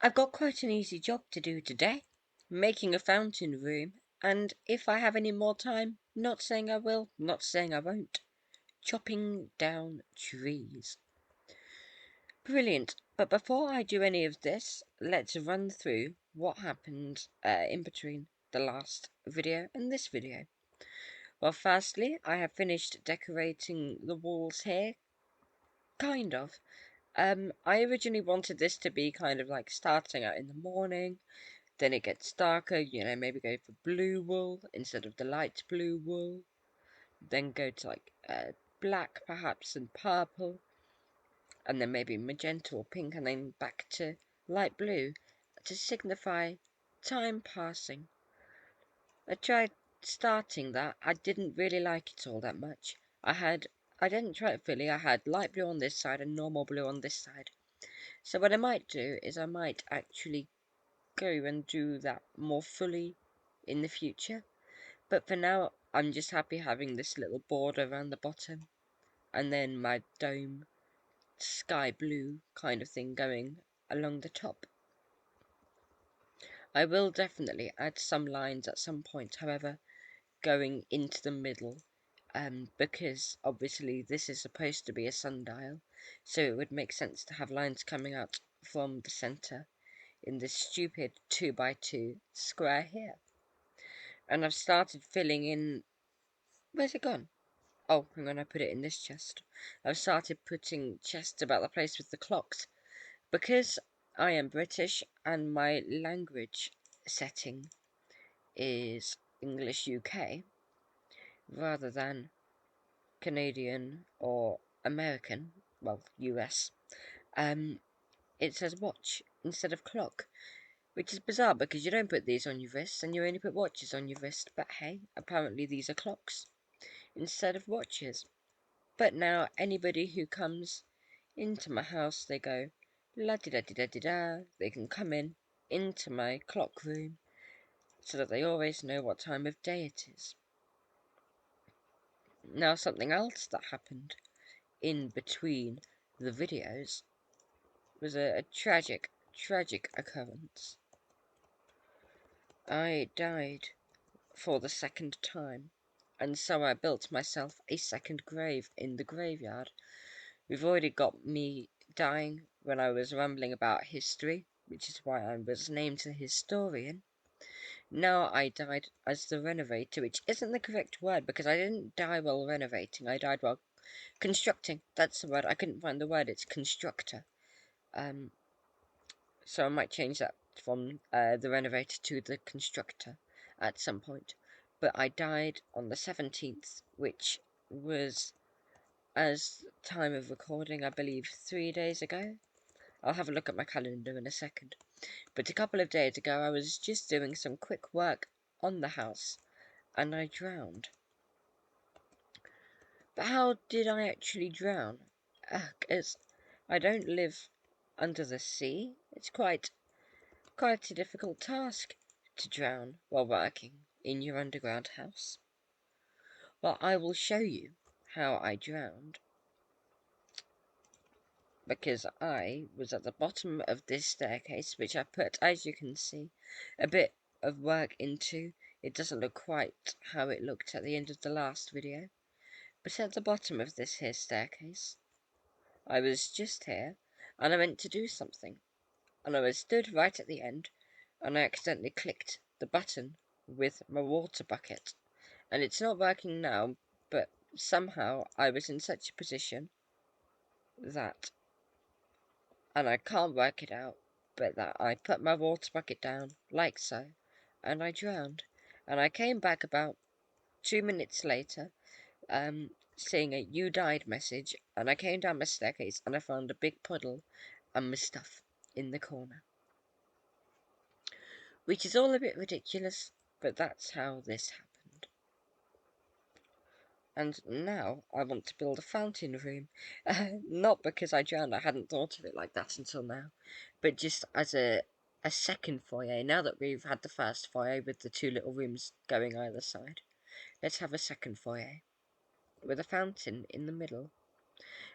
I've got quite an easy job to do today, making a fountain room, and if I have any more time, not saying I will, not saying I won't, chopping down trees. Brilliant, but before I do any of this, let's run through what happened in between the last video and this video. Well, firstly, I have finished decorating the walls here, kind of. I originally wanted this to be kind of like starting out in the morning, then it gets darker, maybe go for blue wool instead of the light blue wool, then go to like black perhaps and purple, and then maybe magenta or pink, and then back to light blue to signify time passing. I tried starting that. I didn't really like it all that much. I didn't try it fully. I had light blue on this side and normal blue on this side. So what I might do is I might actually go and do that more fully in the future. But for now, I'm just happy having this little border around the bottom, and then my dome sky blue kind of thing going along the top. I will definitely add some lines at some point, however, going into the middle, because obviously this is supposed to be a sundial, so it would make sense to have lines coming out from the centre in this stupid 2x2 square here. And I've started filling in. Where's it gone? Oh, hang on, I put it in this chest. I've started putting chests about the place with the clocks, because I am British and my language setting is English UK rather than Canadian or American, well, US. It says watch instead of clock, which is bizarre because you don't put these on your wrists and you only put watches on your wrist. But hey, apparently these are clocks instead of watches. But now anybody who comes into my house, they go la di da di da di da. They can come into my clock room so that they always know what time of day it is. Now, something else that happened in between the videos was a tragic occurrence. I died for the second time, and so I built myself a second grave in the graveyard. We've already got me dying when I was rambling about history, which is why I was named the historian. Now I died as the renovator, which isn't the correct word because I didn't die while renovating, I died while constructing. That's the word. I couldn't find the word, it's constructor. So I might change that from the renovator to the constructor at some point. But I died on the 17th, which was, as time of recording, I believe 3 days ago. I'll have a look at my calendar in a second. But a couple of days ago, I was just doing some quick work on the house, and I drowned. But how did I actually drown? Because I don't live under the sea. It's quite a difficult task to drown while working in your underground house. Well, I will show you how I drowned, because I was at the bottom of this staircase, which I put, as you can see, a bit of work into. It doesn't look quite how it looked at the end of the last video, but at the bottom of this here staircase, I was just here, and I meant to do something, and I was stood right at the end, and I accidentally clicked the button with my water bucket, and it's not working now, but somehow I was in such a position that, and I can't work it out, but that I put my water bucket down, like so, and I drowned, and I came back about 2 minutes later, seeing a "you died" message, and I came down my staircase and I found a big puddle and my stuff in the corner. Which is all a bit ridiculous, but that's how this happened. And now I want to build a fountain room. Not because I drowned, I hadn't thought of it like that until now, but just as a second foyer. Now that we've had the first foyer with the two little rooms going either side, let's have a second foyer with a fountain in the middle.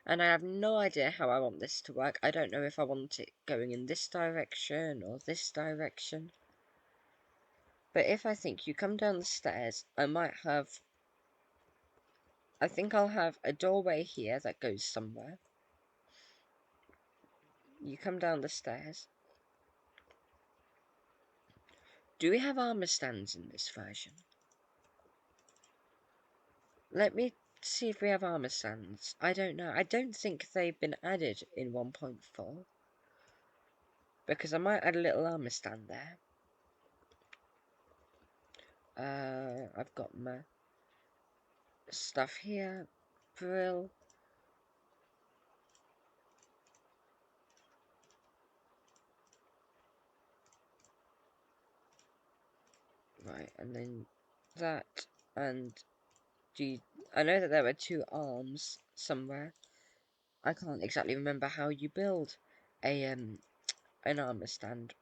And I have no idea how I want this to work. I don't know if I want it going in this direction or this direction. But if I think you come down the stairs, I think I'll have a doorway here that goes somewhere. You come down the stairs. Do we have armor stands in this version? Let me see if we have armor stands. I don't know. I don't think they've been added in 1.4. Because I might add a little armor stand there. I've got my stuff here. Brill. Right, and then that, and I know that there were 2 arms somewhere. I can't exactly remember how you build an armor stand.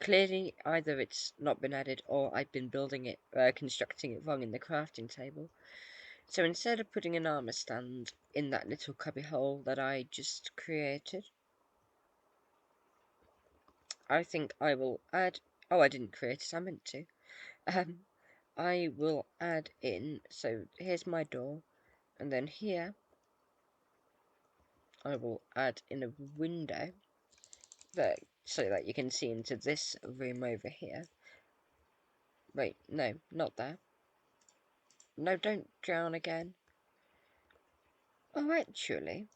Clearly, either it's not been added or I've been building it, constructing it wrong in the crafting table. So instead of putting an armor stand in that little cubby hole that I just created, I think I will add... Oh, I didn't create it, I meant to. I will add in... So here's my door, and then here I will add in a window so that you can see into this room over here. Wait, no, not there. No, don't drown again. Oh, actually,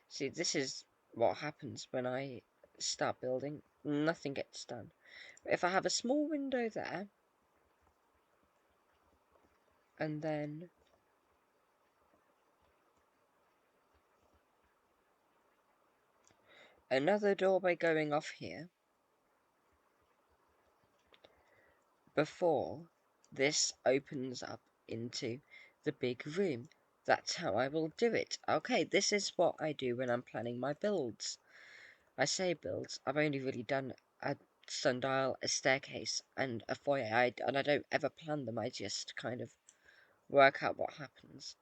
see, this is what happens when I start building. Nothing gets done. But if I have a small window there, and then another doorway going off here, before this opens up into the big room. That's how I will do it. Okay, this is what I do when I'm planning my builds. I say builds, I've only really done a sundial, a staircase, and a foyer, and I don't ever plan them, I just kind of work out what happens.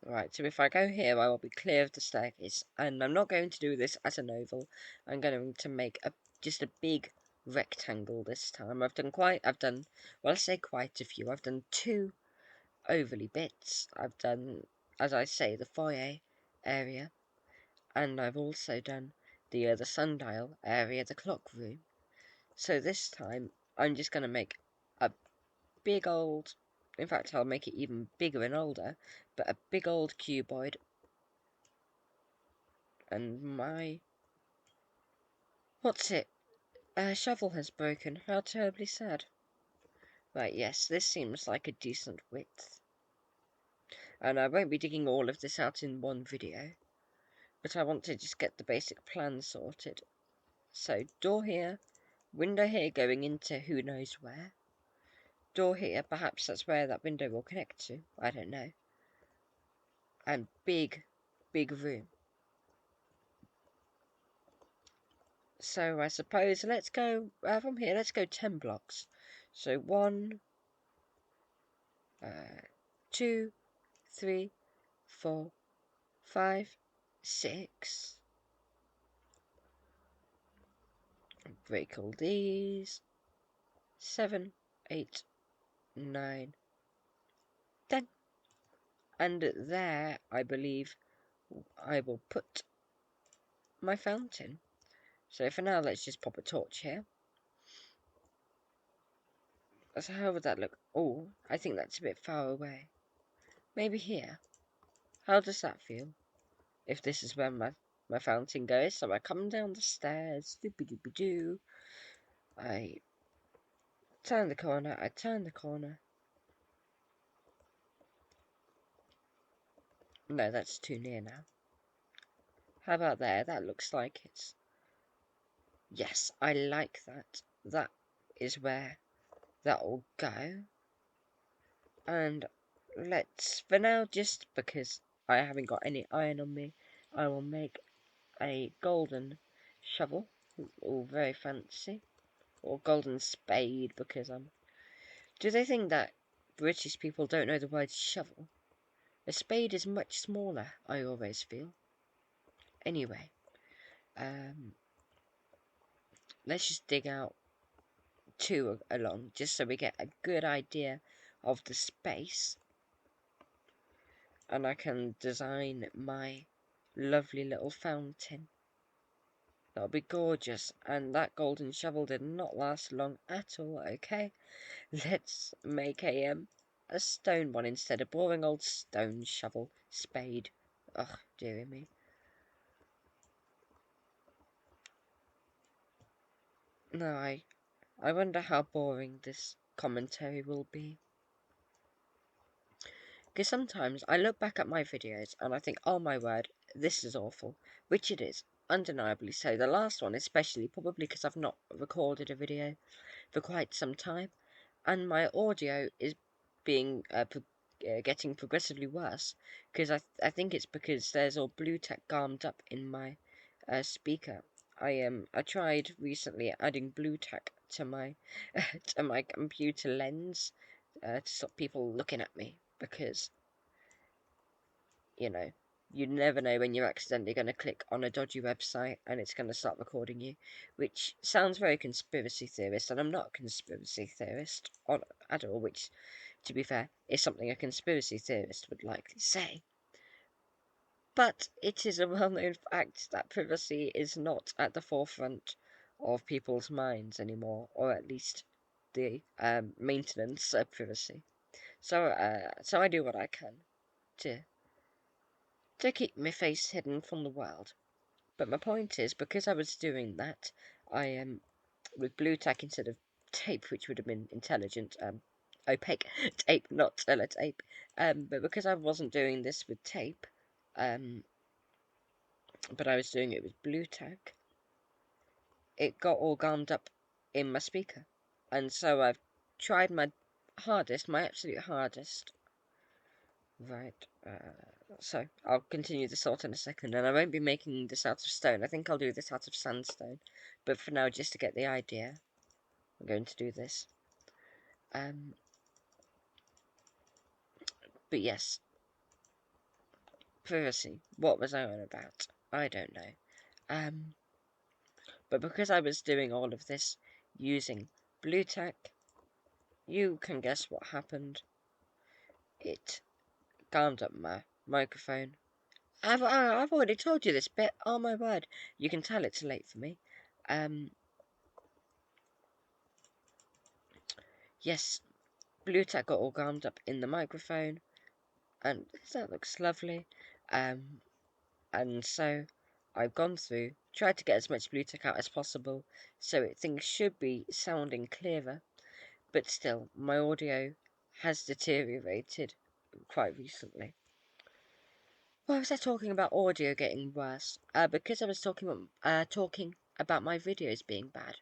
Right, so if I go here, I will be clear of the staircase, and I'm not going to do this as an oval. I'm going to make just a big rectangle this time. Well, I say quite a few. I've done 2 overly bits. I've done, as I say, the foyer area, and I've also done the sundial area, the clock room. So this time, I'm just going to make a big old, in fact I'll make it even bigger and older, but a big old cuboid, and what's it? Shovel has broken. How terribly sad. Right, yes, this seems like a decent width. And I won't be digging all of this out in one video, but I want to just get the basic plan sorted. So, door here, window here going into who knows where. Door here, perhaps that's where that window will connect to, I don't know. And big room. So I suppose let's go from here. Let's go 10 blocks. So 1, 2, 3, 4, 5, 6. Break all these. 7, 8, 9, 10. And there, I believe, I will put my fountain. So for now, let's just pop a torch here. So how would that look? Oh, I think that's a bit far away. Maybe here. How does that feel? If this is where my fountain goes. So I come down the stairs. Doopy-doopy-doo. I turn the corner. I turn the corner. No, that's too near now. How about there? That looks like it's... Yes, I like that. That is where that'll go. And let's, for now, just because I haven't got any iron on me, I will make a golden shovel. All very fancy. Or golden spade, because I'm... Do they think that British people don't know the word shovel? A spade is much smaller, I always feel. Anyway, let's just dig out two along, just so we get a good idea of the space. And I can design my lovely little fountain. That'll be gorgeous. And that golden shovel did not last long at all, okay? Let's make a stone one instead. A boring old stone shovel. Spade. Ugh, dearie me. No, I wonder how boring this commentary will be. Because sometimes I look back at my videos and I think, oh my word, this is awful. Which it is, undeniably so. The last one especially, probably because I've not recorded a video for quite some time. And my audio is being getting progressively worse. Because I think it's because there's all blue tack garmed up in my speaker. I tried recently adding blue tack to my to my computer lens to stop people looking at me, because you know, you never know when you're accidentally going to click on a dodgy website and it's going to start recording you, which sounds very conspiracy theorist, and I'm not a conspiracy theorist at all, which, to be fair, is something a conspiracy theorist would likely say. But it is a well-known fact that privacy is not at the forefront of people's minds anymore, or at least the maintenance of privacy. So I do what I can to keep my face hidden from the world. But my point is, because I was doing that, I am with blue tack instead of tape, which would have been intelligent, opaque tape, not sellotape. But because I wasn't doing this with tape, but I was doing it with blue tack, it got all gummed up in my speaker. And so I've tried my hardest, my absolute hardest. Right, so I'll continue the salt in a second, and I won't be making this out of stone. I think I'll do this out of sandstone. But for now, just to get the idea, I'm going to do this. But yes, privacy. What was I on about? I don't know. But because I was doing all of this using blue tack, you can guess what happened. It calmed up my microphone. I've already told you this bit. Oh my word! You can tell it's late for me. Yes, blue tack got all gummed up in the microphone, and that looks lovely. And so I've gone through, tried to get as much blue tack out as possible, so things should be sounding clearer. But still, my audio has deteriorated quite recently. Why was I talking about audio getting worse? Because I was talking about my videos being bad.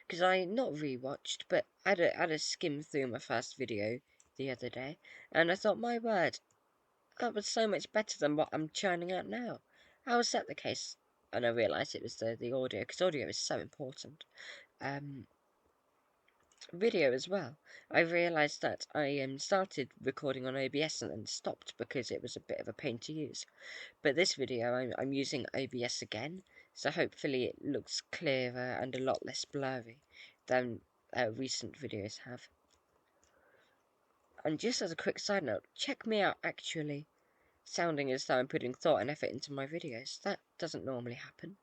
Because I not rewatched, but I had a skim through my first video the other day, and I thought, my word, that was so much better than what I'm churning out now. How is that the case? And I realised it was the audio, because audio is so important. Video as well. I realised that I started recording on OBS and then stopped because it was a bit of a pain to use. But this video, I'm using OBS again, so hopefully it looks clearer and a lot less blurry than recent videos have. And just as a quick side note, check me out actually sounding as though I'm putting thought and effort into my videos. That doesn't normally happen.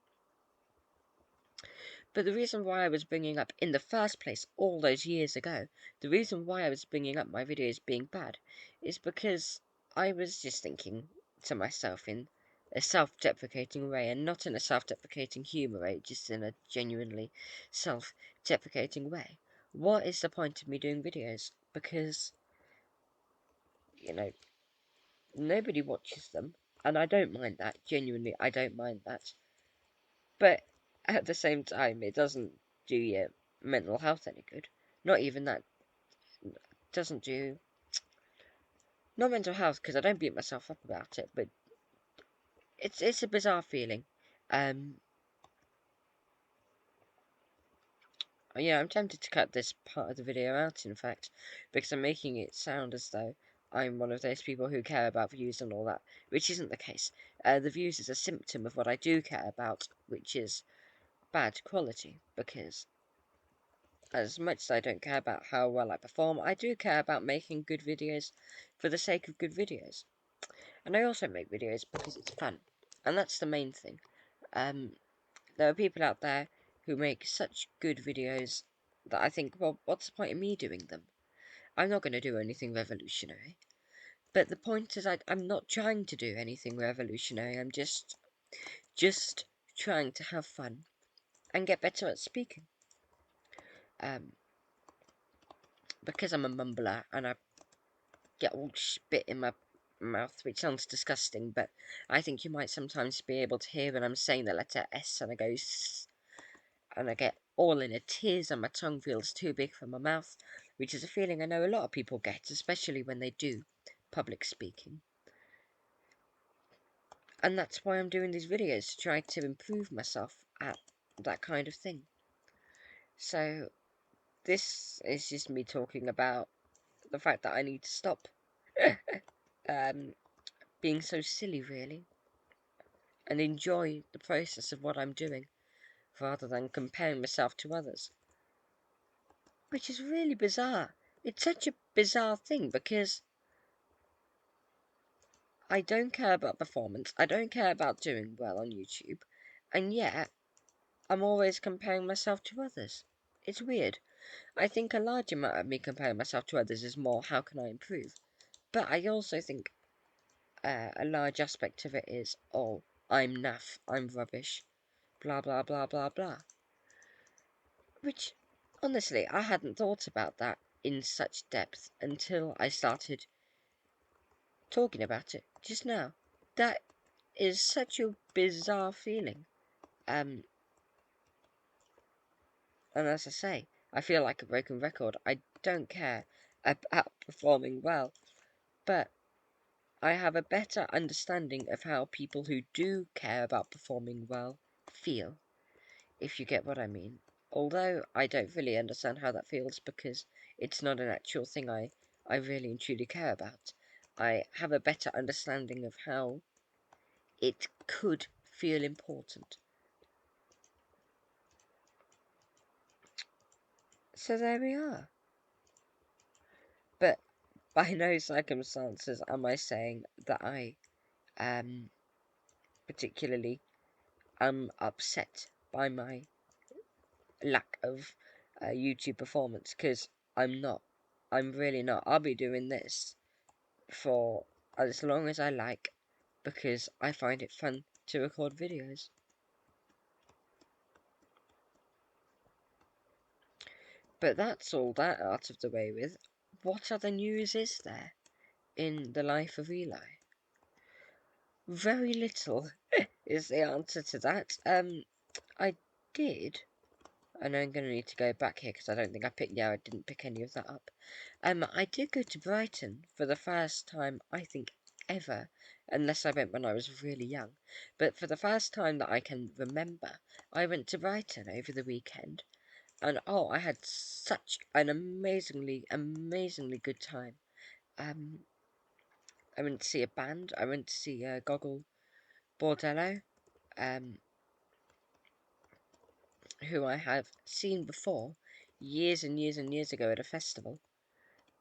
But the reason why I was bringing up, in the first place, all those years ago, the reason why I was bringing up my videos being bad is because I was just thinking to myself in a self-deprecating way, and not in a self-deprecating humour way, just in a genuinely self-deprecating way. What is the point of me doing videos? Because, you know, nobody watches them, and I don't mind that. Genuinely, I don't mind that. But at the same time, it doesn't do your mental health any good. Not even that. Doesn't do. Not mental health, because I don't beat myself up about it, but it's a bizarre feeling. Yeah, I'm tempted to cut this part of the video out, in fact, because I'm making it sound as though I'm one of those people who care about views and all that, which isn't the case. The views is a symptom of what I do care about, which is bad quality, because as much as I don't care about how well I perform, I do care about making good videos for the sake of good videos. And I also make videos because it's fun, and that's the main thing. There are people out there who make such good videos that I think, well, what's the point of me doing them? I'm not going to do anything revolutionary. But the point is, I'm not trying to do anything revolutionary. I'm just trying to have fun and get better at speaking. Because I'm a mumbler and I get all spit in my mouth, which sounds disgusting, but I think you might sometimes be able to hear when I'm saying the letter S and I go S, and I get all in a tears and my tongue feels too big for my mouth, which is a feeling I know a lot of people get, especially when they do public speaking. And that's why I'm doing these videos, to try to improve myself at that kind of thing. So this is just me talking about the fact that I need to stop being so silly, really, and enjoy the process of what I'm doing, rather than comparing myself to others. Which is really bizarre. It's such a bizarre thing, because I don't care about performance, I don't care about doing well on YouTube, and yet I'm always comparing myself to others. It's weird. I think a large amount of me comparing myself to others is more, how can I improve? But I also think a large aspect of it is, oh, I'm naff, I'm rubbish, blah blah blah blah blah. Which, honestly, I hadn't thought about that in such depth until I started talking about it just now. That is such a bizarre feeling. And as I say, I feel like a broken record. I don't care about performing well, but I have a better understanding of how people who do care about performing well feel, if you get what I mean. Although I don't really understand how that feels, because it's not an actual thing I really and truly care about. I have a better understanding of how it could feel important. So there we are. But by no circumstances am I saying that I particularly am upset by my lack of YouTube performance, because I'm not. I'm really not. I'll be doing this for as long as I like, because I find it fun to record videos. But that's all that out of the way with. What other news is there in the life of Eli? Very little is the answer to that. I did, and I'm going to need to go back here because I don't think I picked. Yeah, I didn't pick any of that up. I did go to Brighton for the first time, I think, ever, unless I went when I was really young. But for the first time that I can remember, I went to Brighton over the weekend, and oh, I had such an amazingly, amazingly good time. I went to see a band. I went to see Goggle Bordello, um, who I have seen before, years and years and years ago at a festival.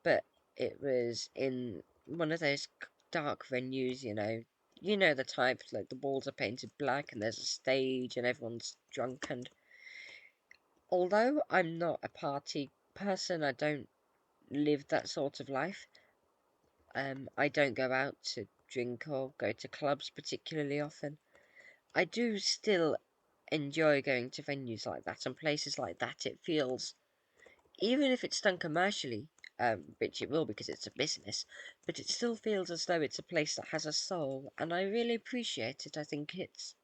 But it was in one of those dark venues, you know the type, like the walls are painted black and there's a stage and everyone's drunk. And although I'm not a party person, I don't live that sort of life. I don't go out to drink or go to clubs particularly often. I do still enjoy going to venues like that and places like that. It feels, even if it's done commercially, which it will because it's a business, but it still feels as though it's a place that has a soul, and I really appreciate it. I think it's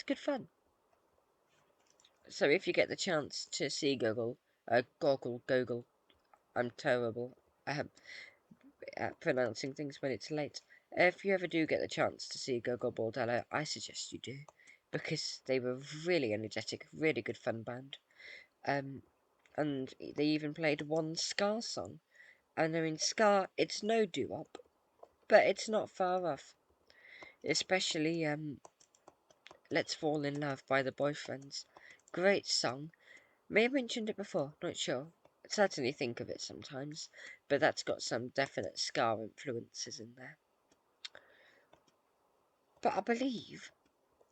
good fun. So if you get the chance to see Goggle, I'm terrible at pronouncing things when it's late. If you ever do get the chance to see Goggle Bordello, I suggest you do, because they were really energetic, really good fun band. And they even played one ska song, And I mean, ska, it's no doo-wop, but it's not far off. Especially, Let's Fall in Love by the Boyfriends. Great song. May have mentioned it before, not sure. I certainly think of it sometimes, but that's got some definite ska influences in there. But I believe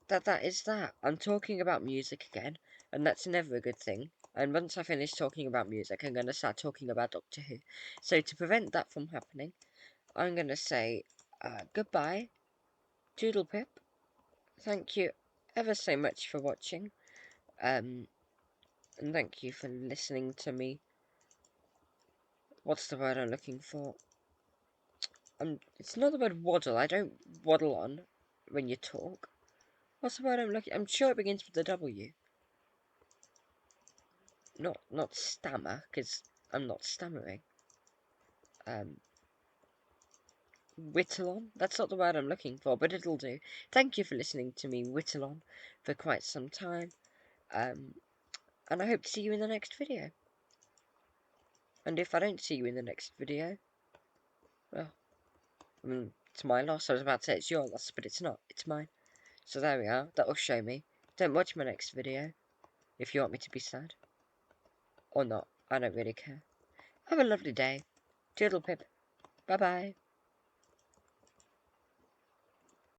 that is that. I'm talking about music again, and that's never a good thing. And once I finish talking about music, I'm going to start talking about Doctor Who. So to prevent that from happening, I'm going to say goodbye, Doodle Pip. Thank you ever so much for watching, and thank you for listening to me. What's the word I'm looking for? It's not the word waddle. I don't waddle on when you talk. What's the word I'm looking? I'm sure it begins with a W. Not stammer, because I'm not stammering. Whittle on? That's not the word I'm looking for, but it'll do. Thank you for listening to me whittle on for quite some time. And I hope to see you in the next video. And if I don't see you in the next video, well, it's my loss. I was about to say it's your loss, but it's not. It's mine. So there we are. That'll show me. Don't watch my next video if you want me to be sad. Or not. I don't really care. Have a lovely day. Toodle pip. Bye-bye.